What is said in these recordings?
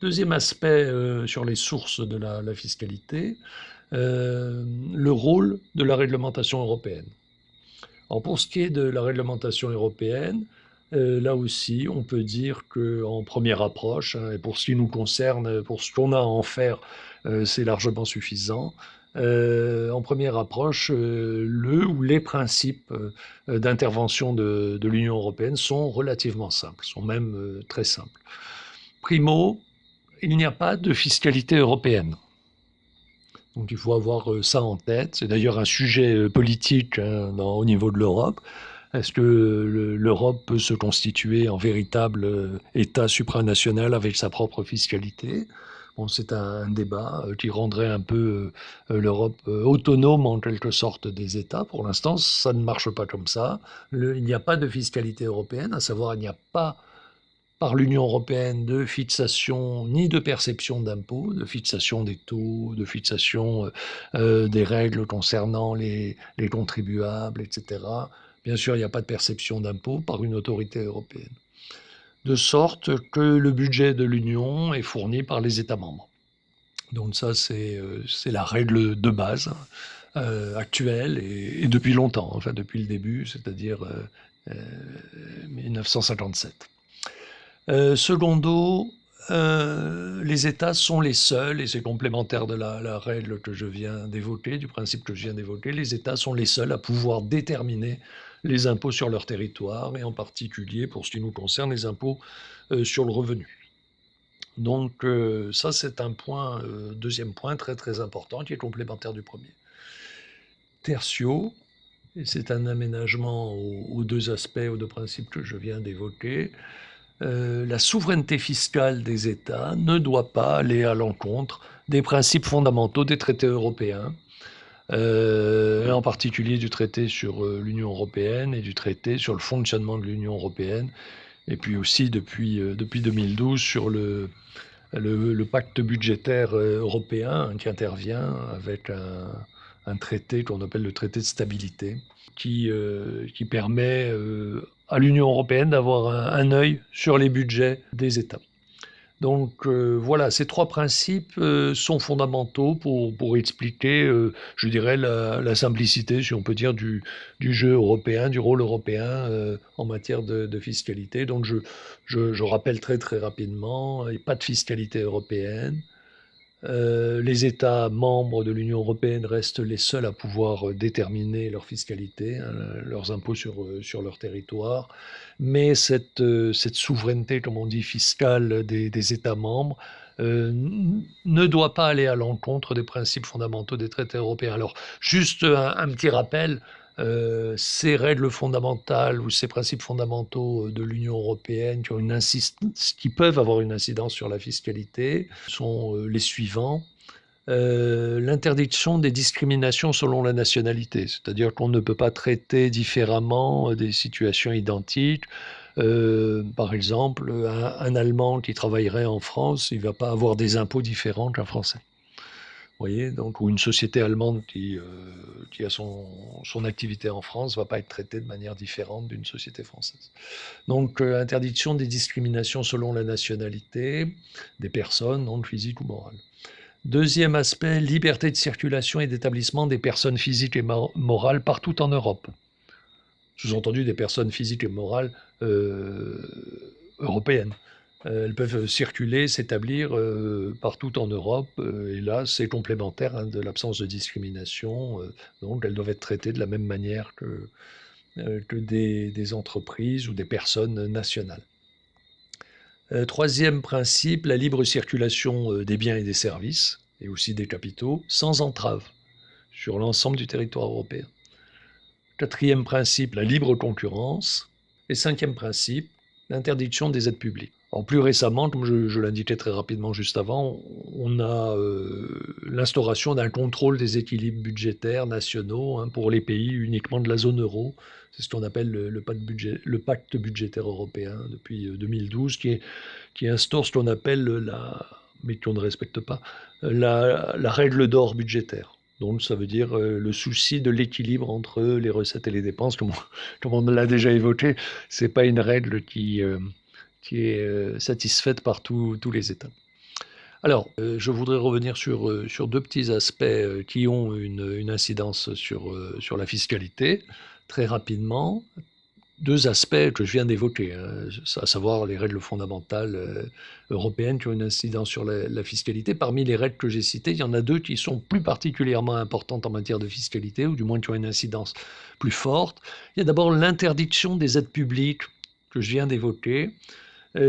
Deuxième aspect sur les sources de la fiscalité, le rôle de la réglementation européenne. Alors pour ce qui est de la réglementation européenne, là aussi, on peut dire qu'en première approche, hein, et pour ce qui nous concerne, pour ce qu'on a à en faire, c'est largement suffisant. En première approche, le ou les principes d'intervention de l'Union européenne sont relativement simples, sont même très simples. Primo, il n'y a pas de fiscalité européenne. Donc il faut avoir ça en tête. C'est d'ailleurs un sujet politique, hein, au niveau de l'Europe. Est-ce que l'Europe peut se constituer en véritable État supranational avec sa propre fiscalité? Bon, c'est un débat qui rendrait un peu l'Europe autonome en quelque sorte des États. Pour l'instant, ça ne marche pas comme ça. Il n'y a pas de fiscalité européenne, à savoir il n'y a pas par l'Union européenne de fixation ni de perception d'impôts, de fixation des taux, de fixation des règles concernant les contribuables, etc. Bien sûr, il n'y a pas de perception d'impôts par une autorité européenne. De sorte que le budget de l'Union est fourni par les États membres. Donc ça, c'est la règle de base actuelle et depuis longtemps, enfin depuis le début, c'est-à-dire 1957. Secondo, les États sont les seuls, et c'est complémentaire de la règle que je viens d'évoquer, du principe que je viens d'évoquer, les États sont les seuls à pouvoir déterminer les impôts sur leur territoire, et en particulier, pour ce qui nous concerne, les impôts sur le revenu. Donc ça, c'est un point, deuxième point très très important, qui est complémentaire du premier. Tertio, et c'est un aménagement aux deux aspects, aux deux principes que je viens d'évoquer, la souveraineté fiscale des États ne doit pas aller à l'encontre des principes fondamentaux des traités européens, et en particulier du traité sur l'Union européenne et du traité sur le fonctionnement de l'Union européenne, et puis aussi depuis 2012 sur le pacte budgétaire européen, hein, qui intervient avec un traité qu'on appelle le traité de stabilité, qui permet à l'Union européenne d'avoir un œil sur les budgets des États. Donc voilà, ces trois principes sont fondamentaux pour expliquer, je dirais, la simplicité, si on peut dire, du jeu européen, du rôle européen en matière de fiscalité. Donc je rappelle très très rapidement, il n'y a pas de fiscalité européenne. Les États membres de l'Union européenne restent les seuls à pouvoir déterminer leur fiscalité, hein, leurs impôts sur leur territoire. Mais cette souveraineté, comme on dit, fiscale des États membres ne doit pas aller à l'encontre des principes fondamentaux des traités européens. Alors, juste un petit rappel, ces règles fondamentales ou ces principes fondamentaux de l'Union européenne qui peuvent avoir une incidence sur la fiscalité sont les suivants. L'interdiction des discriminations selon la nationalité, c'est-à-dire qu'on ne peut pas traiter différemment des situations identiques. Par exemple, un Allemand qui travaillerait en France, il ne va pas avoir des impôts différents qu'un Français. Vous voyez, donc, ou une société allemande qui a son activité en France ne va pas être traitée de manière différente d'une société française. Donc, interdiction des discriminations selon la nationalité des personnes, donc physiques ou morales. Deuxième aspect, liberté de circulation et d'établissement des personnes physiques et morales partout en Europe. Sous-entendu des personnes physiques et morales européennes. Elles peuvent circuler, s'établir partout en Europe, et là c'est complémentaire, hein, de l'absence de discrimination, donc elles doivent être traitées de la même manière que des entreprises ou des personnes nationales. Troisième principe, la libre circulation des biens et des services, et aussi des capitaux, sans entrave sur l'ensemble du territoire européen. Quatrième principe, la libre concurrence. Et cinquième principe, l'interdiction des aides publiques. Alors plus récemment, comme je l'indiquais très rapidement juste avant, on a l'instauration d'un contrôle des équilibres budgétaires nationaux, hein, pour les pays uniquement de la zone euro. C'est ce qu'on appelle le pacte budgétaire européen depuis 2012, qui instaure ce qu'on appelle, mais qu'on ne respecte pas, la règle d'or budgétaire. Donc ça veut dire le souci de l'équilibre entre les recettes et les dépenses, comme on l'a déjà évoqué. Ce n'est pas une règle qui est satisfaite par tous les États. Alors, je voudrais revenir sur 2 petits aspects, qui ont une incidence sur la fiscalité, très rapidement. 2 aspects que je viens d'évoquer, hein, à savoir les règles fondamentales, européennes qui ont une incidence sur la fiscalité. Parmi les règles que j'ai citées, il y en a 2 qui sont plus particulièrement importantes en matière de fiscalité, ou du moins qui ont une incidence plus forte. Il y a d'abord l'interdiction des aides publiques que je viens d'évoquer.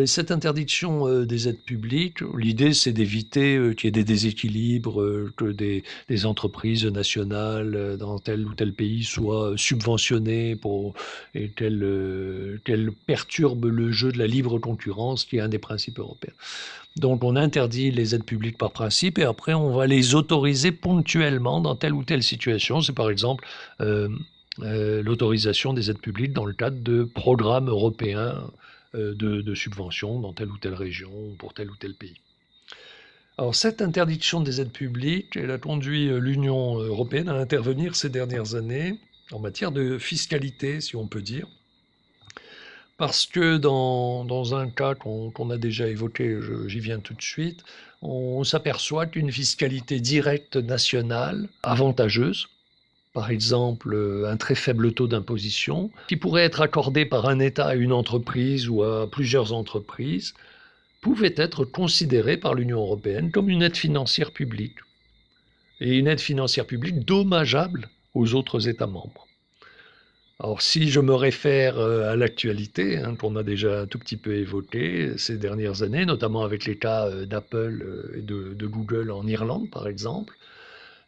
Cette interdiction, des aides publiques, l'idée c'est d'éviter, qu'il y ait des déséquilibres, que des entreprises nationales, dans tel ou tel pays soient subventionnées et qu'elles perturbent le jeu de la libre concurrence qui est un des principes européens. Donc on interdit les aides publiques par principe et après on va les autoriser ponctuellement dans telle ou telle situation. C'est par exemple, l'autorisation des aides publiques dans le cadre de programmes européens de subventions dans telle ou telle région, pour tel ou tel pays. Alors cette interdiction des aides publiques, elle a conduit l'Union européenne à intervenir ces dernières années en matière de fiscalité, si on peut dire, parce que dans un cas qu'on a déjà évoqué, j'y viens tout de suite, on s'aperçoit qu'une fiscalité directe nationale avantageuse, par exemple un très faible taux d'imposition, qui pourrait être accordé par un État à une entreprise ou à plusieurs entreprises, pouvait être considérée par l'Union européenne comme une aide financière publique, et une aide financière publique dommageable aux autres États membres. Alors si je me réfère à l'actualité, hein, qu'on a déjà un tout petit peu évoqué ces dernières années, notamment avec les cas d'Apple et de Google en Irlande par exemple,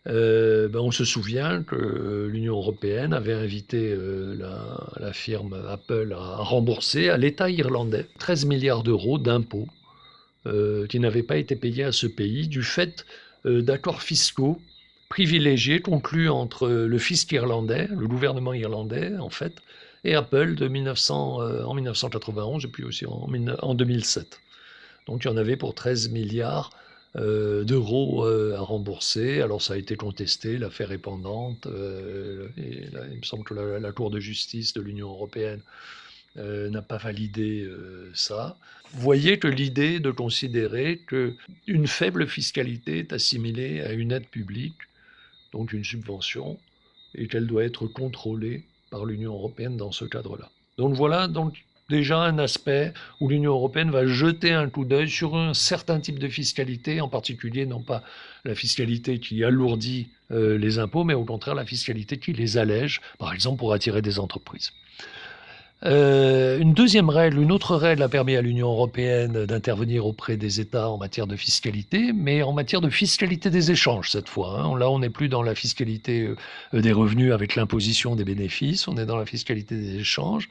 on se souvient que l'Union européenne avait invité la firme Apple à rembourser à l'État irlandais 13 milliards d'euros d'impôts qui n'avaient pas été payés à ce pays du fait d'accords fiscaux privilégiés conclus entre le fisc irlandais, le gouvernement irlandais en fait, et Apple en 1991 et puis aussi en 2007. Donc il y en avait pour 13 milliards d'euros à rembourser. Alors ça a été contesté, l'affaire est pendante, et là, il me semble que la Cour de justice de l'Union européenne n'a pas validé ça. Vous voyez que l'idée de considérer qu'une faible fiscalité est assimilée à une aide publique, donc une subvention, et qu'elle doit être contrôlée par l'Union européenne dans ce cadre-là. Donc voilà donc déjà un aspect où l'Union européenne va jeter un coup d'œil sur un certain type de fiscalité, en particulier non pas la fiscalité qui alourdit les impôts, mais au contraire la fiscalité qui les allège, par exemple pour attirer des entreprises. Une autre règle a permis à l'Union européenne d'intervenir auprès des États en matière de fiscalité, mais en matière de fiscalité des échanges cette fois, hein. Là, on n'est plus dans la fiscalité des revenus avec l'imposition des bénéfices, on est dans la fiscalité des échanges.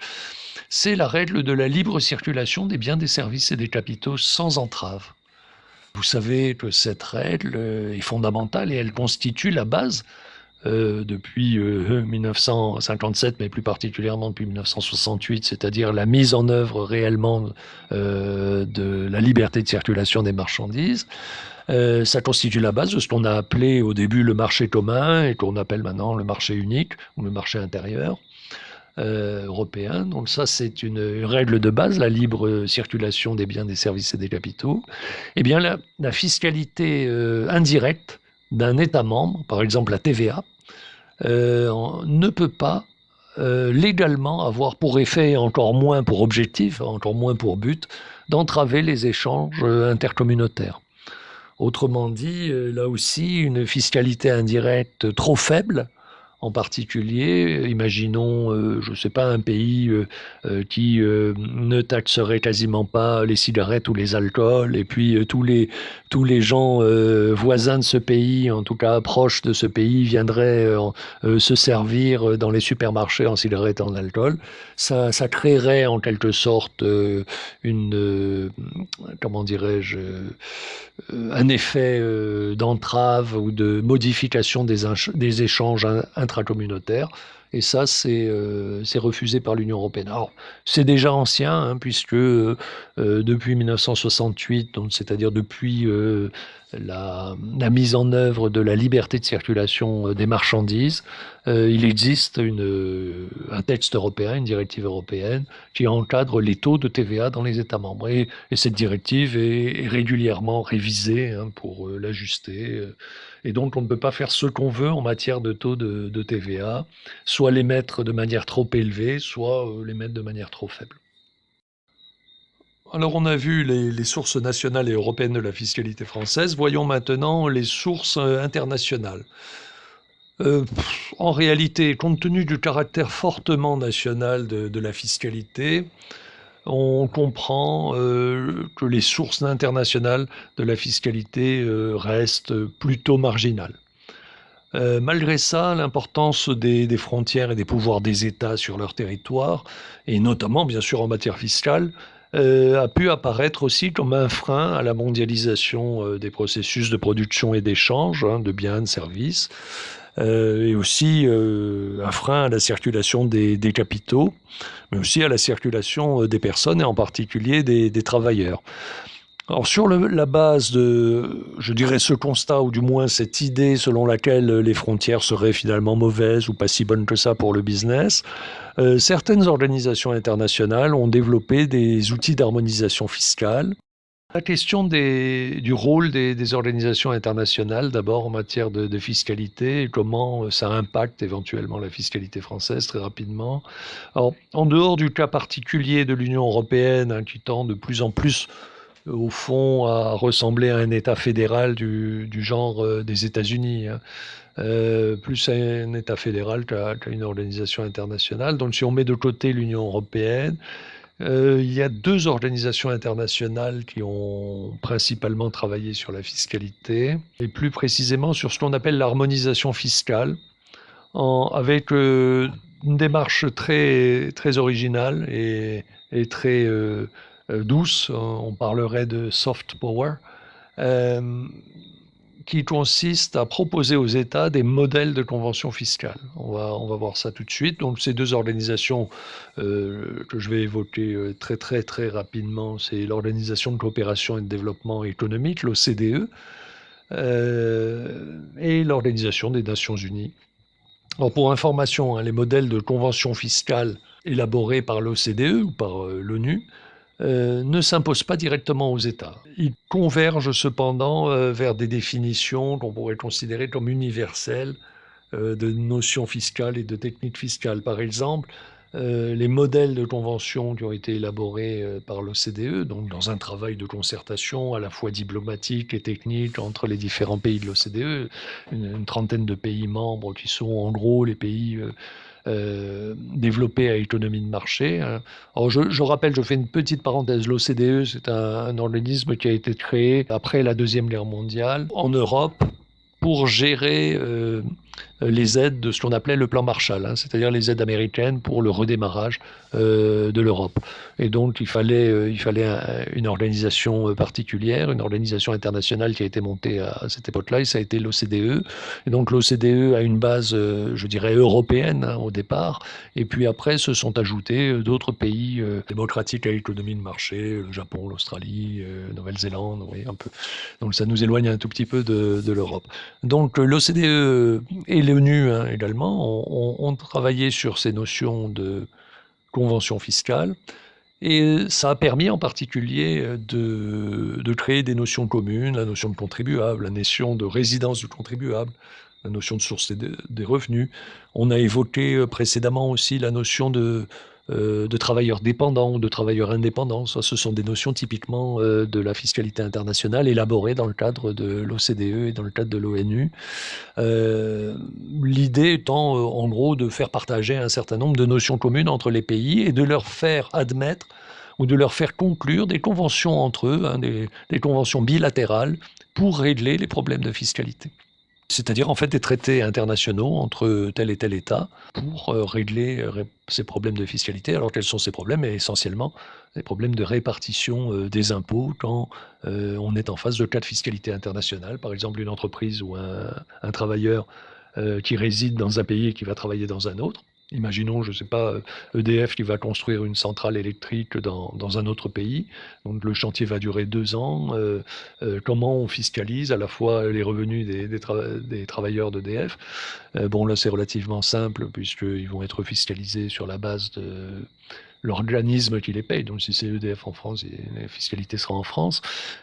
C'est la règle de la libre circulation des biens, des services et des capitaux sans entrave. Vous savez que cette règle est fondamentale et elle constitue la base depuis 1957, mais plus particulièrement depuis 1968, c'est-à-dire la mise en œuvre réellement de la liberté de circulation des marchandises. Ça constitue la base de ce qu'on a appelé au début le marché commun et qu'on appelle maintenant le marché unique ou le marché intérieur européen. Donc ça, c'est une règle de base, la libre circulation des biens, des services et des capitaux. Eh bien, la fiscalité indirecte d'un État membre, par exemple la TVA, ne peut pas légalement avoir pour effet, et encore moins pour objectif, encore moins pour but, d'entraver les échanges intercommunautaires. Autrement dit, là aussi, une fiscalité indirecte trop faible, en particulier, imaginons, je ne sais pas, un pays qui ne taxerait quasiment pas les cigarettes ou les alcools, et puis tous les gens voisins de ce pays, en tout cas proches de ce pays, viendraient se servir dans les supermarchés en cigarettes et en alcool. Ça créerait en quelque sorte comment dirais-je, un effet d'entrave ou de modification des échanges intracommunautaires, Et ça, c'est refusé par l'Union européenne. Alors, c'est déjà ancien, hein, puisque depuis 1968, donc c'est-à-dire depuis la mise en œuvre de la liberté de circulation des marchandises, il existe un texte européen, une directive européenne, qui encadre les taux de TVA dans les États membres. Et cette directive est régulièrement révisée, hein, pour l'ajuster. Et donc, on ne peut pas faire ce qu'on veut en matière de taux de TVA, soit les mettre de manière trop élevée, soit les mettre de manière trop faible. Alors, on a vu les sources nationales et européennes de la fiscalité française. Voyons maintenant les sources internationales. En réalité, compte tenu du caractère fortement national de la fiscalité, on comprend que les sources internationales de la fiscalité restent plutôt marginales. Malgré ça, l'importance des frontières et des pouvoirs des États sur leur territoire, et notamment bien sûr en matière fiscale, a pu apparaître aussi comme un frein à la mondialisation des processus de production et d'échange, hein, de biens, de services, et aussi un frein à la circulation des capitaux, mais aussi à la circulation des personnes et en particulier des travailleurs. Alors sur la base de, je dirais, ce constat, ou du moins cette idée selon laquelle les frontières seraient finalement mauvaises ou pas si bonnes que ça pour le business, certaines organisations internationales ont développé des outils d'harmonisation fiscale. La question du rôle des organisations internationales, d'abord en matière de fiscalité, et comment ça impacte éventuellement la fiscalité française très rapidement. Alors, en dehors du cas particulier de l'Union européenne, hein, qui tend de plus en plus au fond, à ressembler à un État fédéral du genre des États-Unis, hein. Plus à un État fédéral qu'à une organisation internationale. Donc si on met de côté l'Union européenne, il y a deux organisations internationales qui ont principalement travaillé sur la fiscalité, et plus précisément sur ce qu'on appelle l'harmonisation fiscale, avec une démarche très, très originale et très douce. On parlerait de soft power, euh, qui consiste à proposer aux États des modèles de convention fiscale. On va voir ça tout de suite. Donc ces deux organisations que je vais évoquer très très très rapidement, c'est l'Organisation de coopération et de développement économique, l'OCDE, et l'Organisation des Nations Unies. Alors pour information, hein, les modèles de convention fiscale élaborés par l'OCDE ou par l'ONU ne s'imposent pas directement aux États. Ils convergent cependant vers des définitions qu'on pourrait considérer comme universelles de notions fiscales et de techniques fiscales. Par exemple, les modèles de convention qui ont été élaborés par l'OCDE, donc dans un travail de concertation à la fois diplomatique et technique entre les différents pays de l'OCDE, une trentaine de pays membres qui sont en gros les pays développés à économie de marché, hein. Alors je rappelle, je fais une petite parenthèse, l'OCDE, c'est un organisme qui a été créé après la Deuxième Guerre mondiale en Europe pour gérer les aides de ce qu'on appelait le plan Marshall, hein, c'est-à-dire les aides américaines pour le redémarrage de l'Europe. Et donc il fallait une organisation particulière, une organisation internationale qui a été montée à cette époque-là, et ça a été l'OCDE. Et donc l'OCDE a une base, je dirais, européenne, hein, au départ, et puis après se sont ajoutés d'autres pays démocratiques à l'économie de marché, le Japon, l'Australie, Nouvelle-Zélande, oui, un peu. Donc ça nous éloigne un tout petit peu de l'Europe. Donc l'OCDE et l'ONU, hein, également ont travaillé sur ces notions de convention fiscale, et ça a permis en particulier de créer des notions communes, la notion de contribuable, la notion de résidence du contribuable, la notion de source des revenus. On a évoqué précédemment aussi la notion de travailleurs dépendants ou de travailleurs indépendants. Ça, ce sont des notions typiquement de la fiscalité internationale élaborées dans le cadre de l'OCDE et dans le cadre de l'ONU. L'idée étant, en gros, de faire partager un certain nombre de notions communes entre les pays et de leur faire admettre ou de leur faire conclure des conventions entre eux, hein, des conventions bilatérales pour régler les problèmes de fiscalité. C'est-à-dire en fait des traités internationaux entre tel et tel État pour régler ces problèmes de fiscalité. Alors quels sont ces problèmes? Essentiellement des problèmes de répartition des impôts quand on est en face de cas de fiscalité internationale. Par exemple, une entreprise ou un travailleur qui réside dans un pays et qui va travailler dans un autre. Imaginons, je ne sais pas, EDF qui va construire une centrale électrique dans un autre pays. Donc le chantier va durer 2 ans. Comment on fiscalise à la fois les revenus des travailleurs d'EDF? Bon, là, c'est relativement simple puisqu'ils vont être fiscalisés sur la base de l'organisme qui les paye. Donc si c'est EDF en France, la fiscalité sera en France.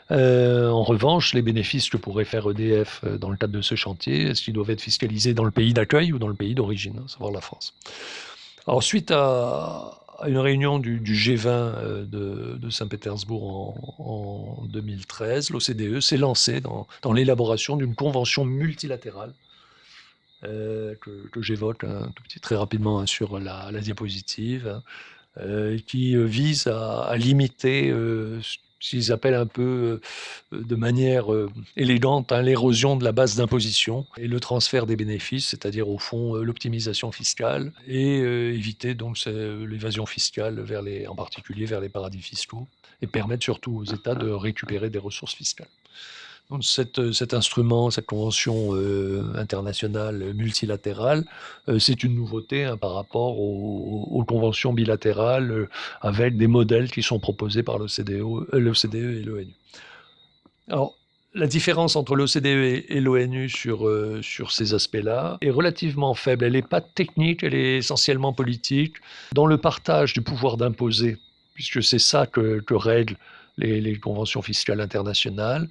En revanche, les bénéfices que pourrait faire EDF dans le cadre de ce chantier, est-ce qu'ils doivent être fiscalisés dans le pays d'accueil ou dans le pays d'origine, à savoir la France? Alors, suite à une réunion du G20 de Saint-Pétersbourg en 2013, l'OCDE s'est lancée dans l'élaboration d'une convention multilatérale que j'évoque un tout petit très rapidement hein, sur la diapositive, qui vise à limiter ce qu'ils appellent un peu de manière élégante hein, l'érosion de la base d'imposition et le transfert des bénéfices, c'est-à-dire au fond l'optimisation fiscale et éviter donc l'évasion fiscale en particulier vers les paradis fiscaux et permettre surtout aux États de récupérer des ressources fiscales. Donc cet instrument, cette convention internationale multilatérale, c'est une nouveauté hein, par rapport aux conventions bilatérales avec des modèles qui sont proposés par l'OCDE et l'ONU. Alors, la différence entre l'OCDE et l'ONU sur ces aspects-là est relativement faible. Elle n'est pas technique, elle est essentiellement politique. Dans le partage du pouvoir d'imposer, puisque c'est ça que règlent les conventions fiscales internationales,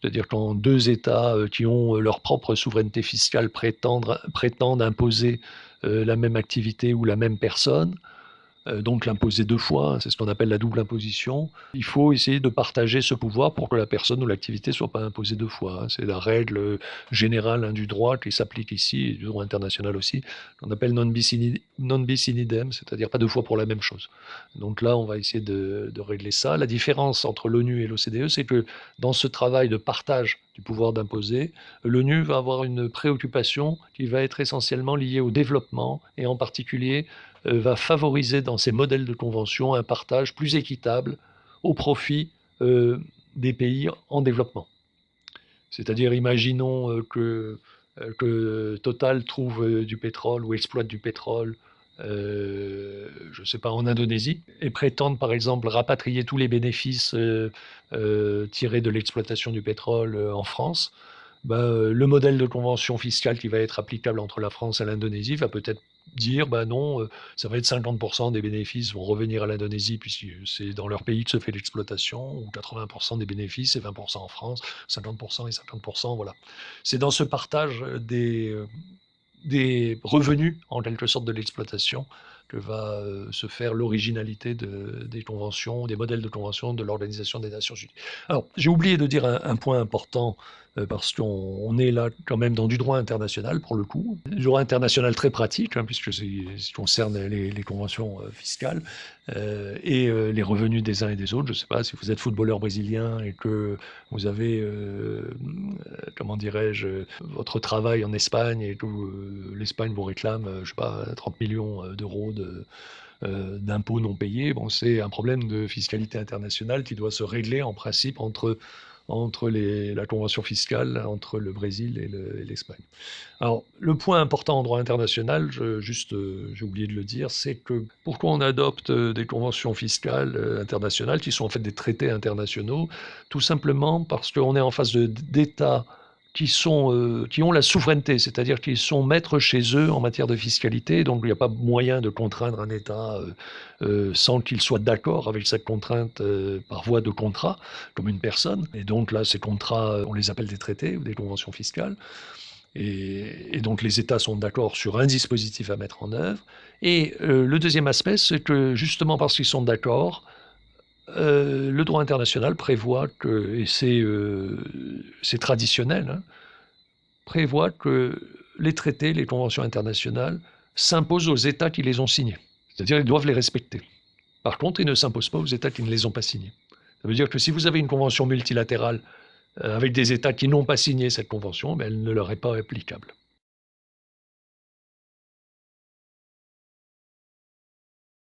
c'est-à-dire quand deux États qui ont leur propre souveraineté fiscale prétendent imposer la même activité ou la même personne, donc l'imposer deux fois, hein, c'est ce qu'on appelle la double imposition. Il faut essayer de partager ce pouvoir pour que la personne ou l'activité ne soit pas imposée deux fois. Hein. C'est la règle générale hein, du droit qui s'applique ici, et du droit international aussi, qu'on appelle non bis in idem, c'est-à-dire pas deux fois pour la même chose. Donc là, on va essayer de régler ça. La différence entre l'ONU et l'OCDE, c'est que dans ce travail de partage du pouvoir d'imposer, l'ONU va avoir une préoccupation qui va être essentiellement liée au développement et en particulier va favoriser dans ces modèles de convention un partage plus équitable au profit des pays en développement. C'est-à-dire, imaginons que Total trouve du pétrole ou exploite du pétrole, je ne sais pas, en Indonésie, et prétendent par exemple rapatrier tous les bénéfices tirés de l'exploitation du pétrole en France. Le modèle de convention fiscale qui va être applicable entre la France et l'Indonésie va peut-être dire non, ça va être 50% des bénéfices vont revenir à l'Indonésie puisque c'est dans leur pays que se fait l'exploitation, ou 80% des bénéfices et 20% en France, 50% et 50%, voilà. C'est dans ce partage des revenus, en quelque sorte, de l'exploitation que va se faire l'originalité des conventions, des modèles de convention de l'Organisation des Nations Unies. Alors, j'ai oublié de dire un point important, parce qu'on est là quand même dans du droit international, pour le coup. Du droit international très pratique, hein, puisque ça concerne les conventions fiscales et les revenus des uns et des autres. Je ne sais pas, si vous êtes footballeur brésilien et que vous avez, comment dirais-je, votre travail en Espagne et que l'Espagne vous réclame, je ne sais pas, 30 millions d'euros d'impôts non payés, bon, c'est un problème de fiscalité internationale qui doit se régler en principe entre la convention fiscale entre le Brésil et l'Espagne. Alors, le point important en droit international, j'ai oublié de le dire, c'est que pourquoi on adopte des conventions fiscales internationales qui sont en fait des traités internationaux? Tout simplement parce qu'on est en face d'États qui ont la souveraineté, c'est-à-dire qu'ils sont maîtres chez eux en matière de fiscalité, donc il n'y a pas moyen de contraindre un État sans qu'il soit d'accord avec cette contrainte par voie de contrat, comme une personne. Et donc là, ces contrats, on les appelle des traités ou des conventions fiscales. Et donc les États sont d'accord sur un dispositif à mettre en œuvre. Et le deuxième aspect, c'est que justement parce qu'ils sont d'accord, le droit international prévoit que, et c'est traditionnel, hein, prévoit que les traités, les conventions internationales s'imposent aux États qui les ont signés. C'est-à-dire qu'ils doivent les respecter. Par contre, ils ne s'imposent pas aux États qui ne les ont pas signés. Ça veut dire que si vous avez une convention multilatérale avec des États qui n'ont pas signé cette convention, elle ne leur est pas applicable.